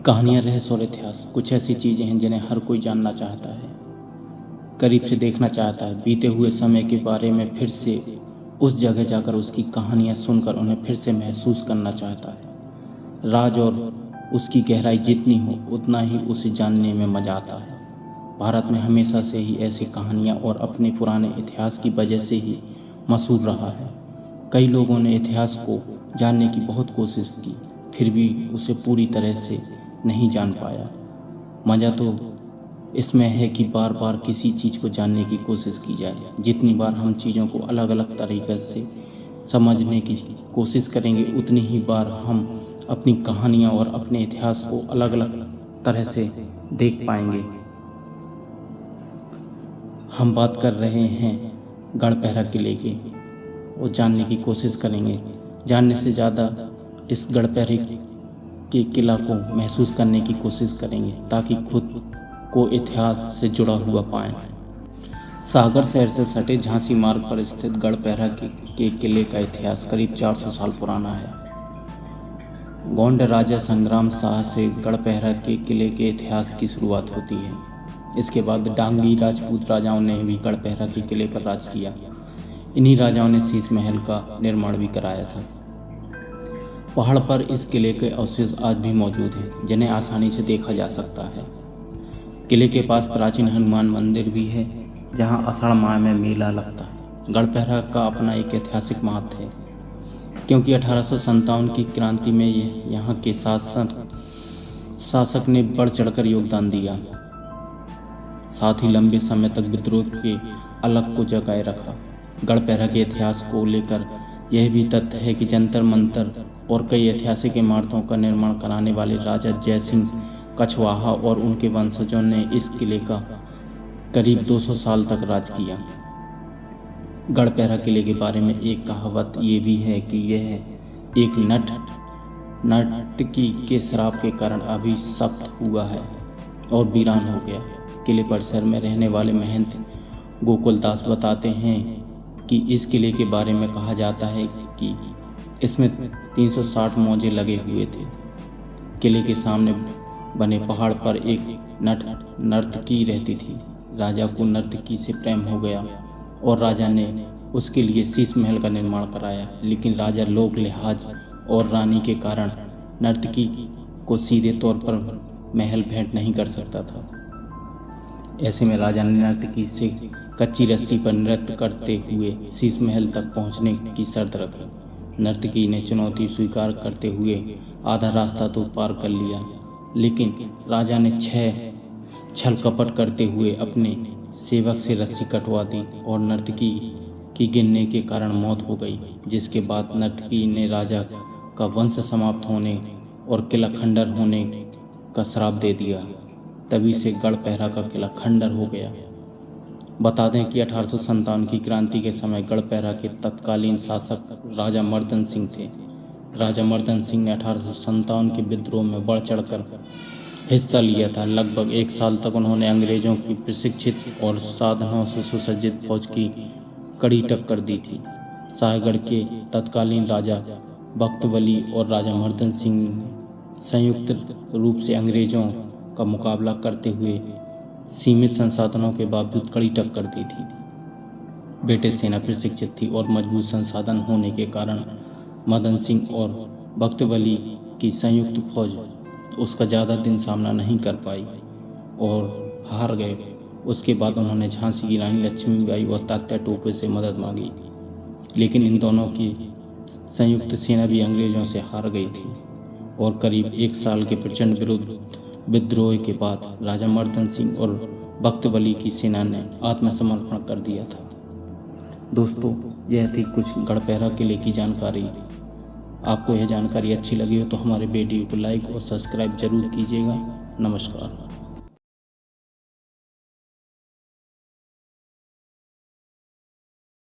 कहानियाँ, रहस्य और इतिहास कुछ ऐसी चीज़ें हैं जिन्हें हर कोई जानना चाहता है, करीब से देखना चाहता है, बीते हुए समय के बारे में फिर से उस जगह जाकर उसकी कहानियाँ सुनकर उन्हें फिर से महसूस करना चाहता है। राज और उसकी गहराई जितनी हो उतना ही उसे जानने में मज़ा आता है। भारत में हमेशा से ही ऐसी कहानियाँ और अपने पुराने इतिहास की वजह से ही मशहूर रहा है। कई लोगों ने इतिहास को जानने की बहुत कोशिश की, फिर भी उसे पूरी तरह से नहीं जान पाया। मज़ा तो इसमें है कि बार बार किसी चीज़ को जानने की कोशिश की जाए। जितनी बार हम चीज़ों को अलग अलग तरीक़े से समझने की कोशिश करेंगे, उतनी ही बार हम अपनी कहानियाँ और अपने इतिहास को अलग अलग तरह से देख पाएंगे। हम बात कर रहे हैं गढ़पहरा किले की और जानने की कोशिश करेंगे। जानने से ज़्यादा इस गढ़पहरे के किला को महसूस करने की कोशिश करेंगे ताकि खुद को इतिहास से जुड़ा हुआ पाएं। सागर शहर से सटे झांसी मार्ग पर स्थित गढ़पहरा के किले का इतिहास करीब 400 साल पुराना है। गोंड राजा संग्राम शाह से गढ़पहरा के किले के इतिहास की शुरुआत होती है। इसके बाद डांगी राजपूत राजाओं ने भी गढ़पहरा के किले पर राज किया। इन्हीं राजाओं ने शीश महल का निर्माण भी कराया था। पहाड़ पर इस किले के अवशेष आज भी मौजूद हैं, जिन्हें आसानी से देखा जा सकता है। किले के पास प्राचीन हनुमान मंदिर भी है, जहां आषाढ़ माह में मेला लगता है। गढ़पहरा का अपना एक ऐतिहासिक महत्व है, क्योंकि 1857 की क्रांति में यहाँ के शासक ने बढ़ चढ़कर योगदान दिया, साथ ही लंबे समय तक विद्रोह के अलग को जगाए रखा। गढ़पहरा के इतिहास को लेकर यह भी तथ्य है कि जंतर मंतर और कई ऐतिहासिक इमारतों का निर्माण कराने वाले राजा जय सिंह कछवाहा और उनके वंशजों ने इस किले का करीब 200 साल तक राज किया। गढ़पहरा किले के बारे में एक कहावत ये भी है कि यह एक नर्तकी के श्राप के कारण अभिशप्त हुआ है और वीरान हो गया। किले परिसर में रहने वाले महंत गोकुलदास बताते हैं कि इस किले के बारे में कहा जाता है कि इसमें 360 मौजे लगे हुए थे। किले के सामने बने पहाड़ पर एक नर्तकी रहती थी। राजा को नर्तकी से प्रेम हो गया और राजा ने उसके लिए शीश महल का निर्माण कराया, लेकिन राजा लोक लिहाज और रानी के कारण नर्तकी को सीधे तौर पर महल भेंट नहीं कर सकता था। ऐसे में राजा ने नर्तकी से कच्ची रस्सी पर नृत्य करते हुए शीश महल तक पहुंचने की शर्त रखी। नर्तकी ने चुनौती स्वीकार करते हुए आधा रास्ता तो पार कर लिया, लेकिन राजा ने छल कपट करते हुए अपने सेवक से रस्सी कटवा दी और नर्तकी की गिरने के कारण मौत हो गई, जिसके बाद नर्तकी ने राजा का वंश समाप्त होने और किला खंडर होने का श्राप दे दिया। तभी से गढ़पहरा का किला खंडर हो गया। बता दें कि 1857 की क्रांति के समय गढ़पहरा के तत्कालीन शासक राजा मर्दन सिंह थे। राजा मर्दन सिंह ने 1857 के विद्रोह में बढ़ चढ़कर हिस्सा लिया था। लगभग 1 साल तक उन्होंने अंग्रेजों की प्रशिक्षित और साधनों से सुसज्जित फौज की कड़ी टक्कर दी थी। शाहगढ़ के तत्कालीन राजा बख्तवली और राजा मर्दन सिंह ने संयुक्त रूप से अंग्रेजों का मुकाबला करते हुए सीमित संसाधनों के बावजूद कड़ी टक्कर दी थी। ब्रिटिश सेना प्रशिक्षित थी और मजबूत संसाधन होने के कारण मदन सिंह और बख्तवली की संयुक्त फौज उसका ज़्यादा दिन सामना नहीं कर पाई और हार गए। उसके बाद उन्होंने झांसी की रानी लक्ष्मीबाई और तात्या टोपे से मदद मांगी, लेकिन इन दोनों की संयुक्त सेना भी अंग्रेज़ों से हार गई थी और करीब 1 साल के प्रचंड विद्रोह के बाद राजा मर्दन सिंह और बख्तवली की सेना ने आत्मसमर्पण कर दिया था। दोस्तों, यह थी कुछ गढ़पहरा किले की जानकारी। आपको यह जानकारी अच्छी लगी हो तो हमारे वीडियो को लाइक और सब्सक्राइब जरूर कीजिएगा। नमस्कार।